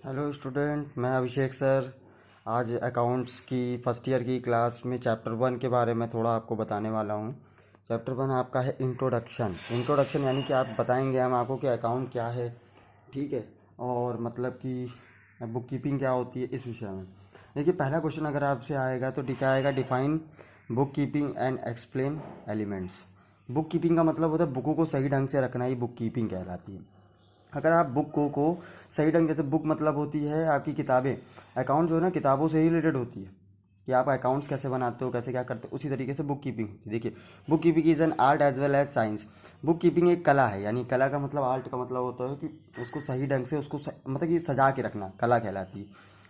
Hello student, मैं अभिषेक sir. आज accounts की फर्स्ट ईयर की क्लास में चैप्टर 1 के बारे में थोड़ा आपको बताने वाला हूँ। चैप्टर 1 आपका है इंट्रोडक्शन। इंट्रोडक्शन यानी कि आप बताएंगे हम आपको कि अकाउंट क्या है, ठीक है, और मतलब कि बुक कीपिंग क्या होती है, इस विषय में। देखिए, पहला क्वेश्चन अगर आपसे आएगा तो क्या आएगा, define book keeping and explain elements. Book keeping का मतलब होता है बुकों को सही ढंग से रखना, ही बुक कीपिंग कहलाती है। अगर आप बुक को सही ढंग, जैसे बुक मतलब होती है आपकी किताबें, अकाउंट जो है ना किताबों से ही रिलेटेड होती है कि आप अकाउंट्स कैसे बनाते हो, कैसे क्या करते हो, उसी तरीके से बुक कीपिंग होती है। देखिए, bookkeeping is an art as well as science. Bookkeeping एक कला है, यानी कला का मतलब, आर्ट का मतलब होता है कि उसको सही ढंग से मतलब कि सजा के रखना कला कहलाती है।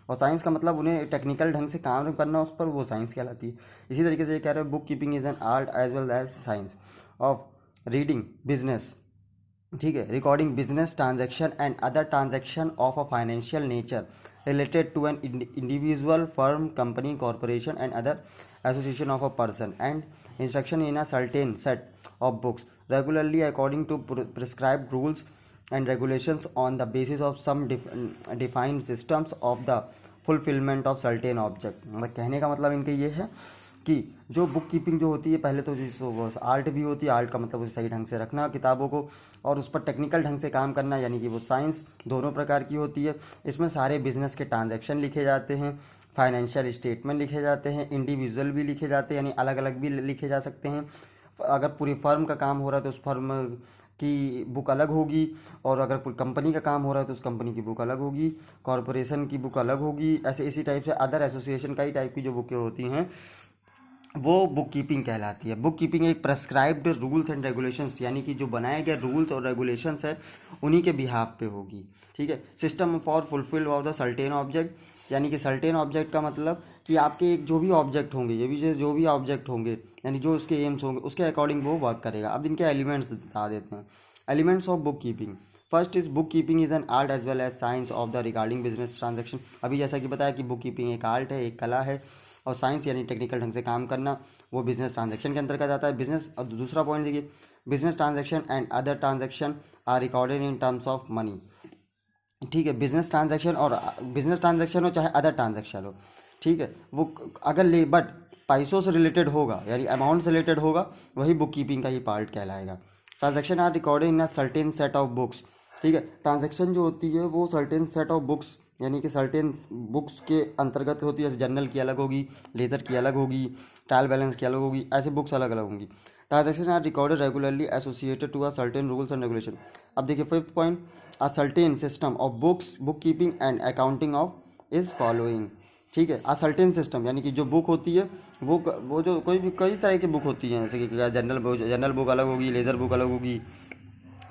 और साइंस का मतलब उन्हें टेक्निकल ढंग से काम करना उस पर, वो साइंस कहलाती है। इसी तरीके से ये कह रहे हैं bookkeeping is an art as well as science of reading business, ठीक है, recording business transaction and other transaction of a financial nature related to an individual firm company corporation and other association of a person and instruction in a certain set of books regularly according to prescribed rules and regulations on the basis of some defined systems of the fulfillment of certain object। मतलब कहने का मतलब इनका ये है कि जो book keeping जो होती है, पहले तो जिसको आर्ट भी होती है, आर्ट का मतलब उसे सही ढंग से रखना किताबों को, और उस पर टेक्निकल ढंग से काम करना, यानी कि वो साइंस दोनों प्रकार की होती है। इसमें सारे बिजनेस के ट्रांजैक्शन लिखे जाते हैं, फाइनेंशियल स्टेटमेंट लिखे जाते हैं, इंडिविजुअल भी लिखे जाते हैं, यानी अलग अलग भी लिखे जा सकते हैं। अगर पूरी फर्म का काम हो रहा है तो उस फर्म की बुक अलग होगी, और अगर पूरी कंपनी का काम हो रहा है तो उस कंपनी की बुक अलग होगी, कॉरपोरेशन की बुक अलग होगी। ऐसे इसी टाइप से अदर एसोसिएशन कई टाइप की जो बुकें होती हैं वो बुक कीपिंग कहलाती है। बुक कीपिंग एक प्रेस्क्राइब्ड रूल्स एंड रेगुलेशंस, यानी कि जो बनाए गए रूल्स और रेगुलेशंस है उन्हीं के बिहाफ पे होगी, ठीक है। System for fulfil of the certain object, यानी कि सर्टेन ऑब्जेक्ट का मतलब कि आपके एक जो भी ऑब्जेक्ट होंगे, ये भी जो भी ऑब्जेक्ट होंगे, यानी जो उसके एम्स होंगे उसके अकॉर्डिंग वो वर्क करेगा। अब इनके एलिमेंट्स बता देते हैं। Elements of bookkeeping, first is bookkeeping is an art as well as science of the regarding business transaction. अभी जैसा कि बताया कि बुक कीपिंग एक आर्ट है, एक कला है, और साइंस यानी टेक्निकल ढंग से काम करना, वो बिजनेस ट्रांजैक्शन के अंतर्गत आता है। बिजनेस, और दूसरा पॉइंट देखिए, business transaction and other transaction are recorded in terms of money, ठीक है। बिजनेस ट्रांजैक्शन हो चाहे अदर ट्रांजैक्शन हो, ठीक है, वो अगर ले बट पैसों से रिलेटेड होगा, यानी अमाउंट से रिलेटेड होगा, वही बुक कीपिंग का ही पार्ट कहलाएगा। Transaction are recorded in a certain set of books, ठीक है। ट्रांजैक्शन जो होती है वो सर्टेन सेट ऑफ बुक्स, यानी कि सर्टेन बुक्स के अंतर्गत होती है। जैसे जर्नल की अलग होगी, लेजर की अलग होगी, ट्रायल बैलेंस की अलग होगी, ऐसे बुक्स अलग अलग होंगी। Transaction are recorded regularly associated to a certain rules and regulation. अब देखिए fifth point, a certain system of books bookkeeping and accounting of is following, ठीक है। अ सर्टेन सिस्टम यानी कि जो बुक होती है वो जो कोई भी कई तरह की बुक होती हैं, जैसे कि जनरल बुक अलग होगी, लेजर बुक अलग होगी,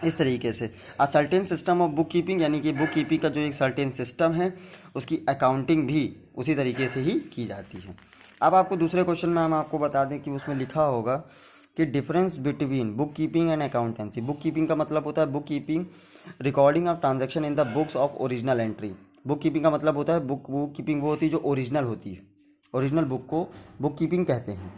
इस तरीके से। अ certain system of book keeping, यानी कि बुक कीपिंग का जो एक सर्टेन सिस्टम है उसकी अकाउंटिंग भी उसी तरीके से ही की जाती है। अब आपको दूसरे क्वेश्चन में हम आपको बता दें कि उसमें लिखा होगा कि difference between book keeping and accountancy. Book keeping का मतलब होता है book keeping recording of transaction in the books of original entry. Book keeping का मतलब होता है बुक कीपिंग वो होती है जो ओरिजिनल होती है, ओरिजिनल बुक को बुक कीपिंग कहते हैं।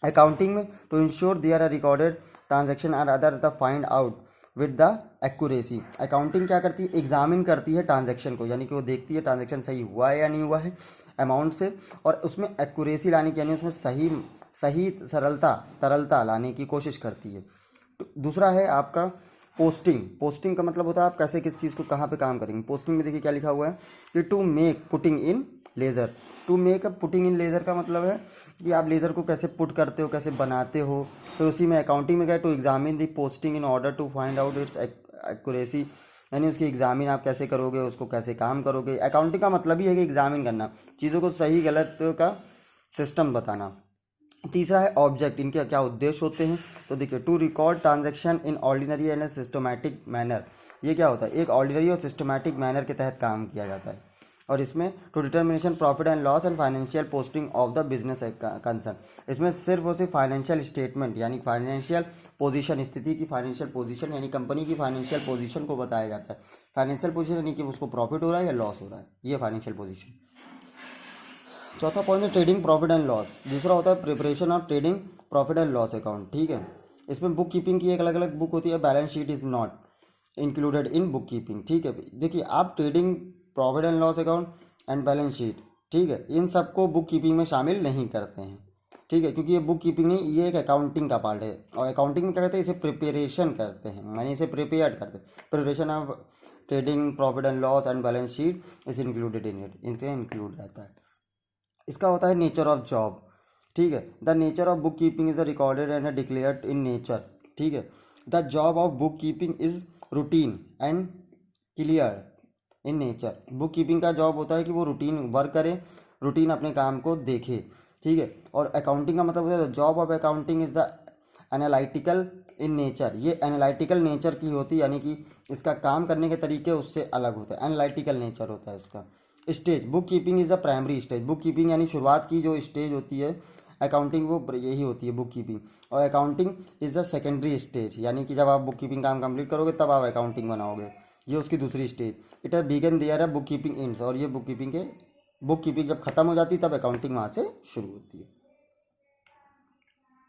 अकाउंटिंग में to ensure there are recorded transaction are other the find out with the accuracy. Accounting क्या करती है, एग्जामिन करती है ट्रांजैक्शन को, यानी कि वो देखती है ट्रांजैक्शन सही हुआ है या नहीं हुआ है अमाउंट से, और उसमें एक्यूरेसी लाने की, यानी उसमें सही सही सरलता तरलता लाने की कोशिश करती है। तो दूसरा है आपका पोस्टिंग। पोस्टिंग का मतलब होता है आप कैसे किस चीज़ को कहाँ पे काम करेंगे। पोस्टिंग में देखिए क्या लिखा हुआ है कि to make putting in ledger. To make a putting in ledger का मतलब है कि आप लेज़र को कैसे पुट करते हो, कैसे बनाते हो। फिर उसी में अकाउंटिंग में गए to examine the posting in order to find out its accuracy, यानी उसकी एग्जामिन आप कैसे करोगे, उसको कैसे काम करोगे। अकाउंटिंग का मतलब ही है कि एग्जामिन करना, चीज़ों को सही गलत का सिस्टम बताना। तीसरा है ऑब्जेक्ट, इनके क्या उद्देश्य होते हैं। तो देखिए, to record transaction in ordinary and systematic manner. ये क्या होता है, एक ऑर्डिनरी और सिस्टमैटिक मैनर के तहत काम किया जाता है। और इसमें to determination profit and loss and financial posting of the business concern. इसमें सिर्फ और सिर्फ फाइनेंशियल स्टेटमेंट, यानी फाइनेंशियल पोजीशन, स्थिति की फाइनेंशियल पोजीशन, यानी कंपनी की फाइनेंशियल पोजीशन को बताया जाता है। फाइनेंशियल पोजीशन यानी कि उसको प्रॉफिट हो रहा है या लॉस हो रहा है, ये फाइनेंशियल पोजीशन। चौथा पॉइंट है ट्रेडिंग प्रॉफिट एंड लॉस। दूसरा होता है preparation of trading profit and loss account, ठीक है। इसमें बुक कीपिंग की एक अलग अलग बुक होती है, balance sheet is not included in book keeping, ठीक है। देखिए, आप trading profit and loss account and balance sheet, ठीक है, इन सबको बुक कीपिंग में शामिल नहीं करते हैं, ठीक है, क्योंकि ये बुक कीपिंग नहीं, ये एक अकाउंटिंग का पार्ट है। और अकाउंटिंग में क्या करते हैं, इसे प्रिपरेशन करते हैं, यानी इसे प्रिपेयर करते हैं। Preparation of trading profit and loss and balance sheet is included in it, इनसे इंक्लूड रहता है। इसका होता है नेचर ऑफ जॉब, ठीक है। The nature of bookkeeping is recorded and declared in nature, ठीक है। The job of bookkeeping is routine and clear in nature. Book keeping का जॉब होता है कि वो रूटीन वर्क करे, रूटीन अपने काम को देखे, ठीक है। और अकाउंटिंग का मतलब होता है job of accounting is the analytical in nature, ये एनालिटिकल नेचर की होती है, यानी कि इसका काम करने के तरीके उससे अलग होते हैं, एनालिटिकल नेचर होता है इसका। Stage, book keeping is the primary stage, book keeping यानी शुरुआत की जो स्टेज होती है अकाउंटिंग वो यही होती है बुक कीपिंग। और accounting is the secondary stage, यानी कि जब आप बुक कीपिंग काम कंप्लीट करोगे तब आप अकाउंटिंग बनाओगे, ये उसकी दूसरी stage. It has begun there है बुक कीपिंग एंड्स, और ये बुक कीपिंग जब खत्म हो जाती है तब अकाउंटिंग वहाँ से शुरू होती है।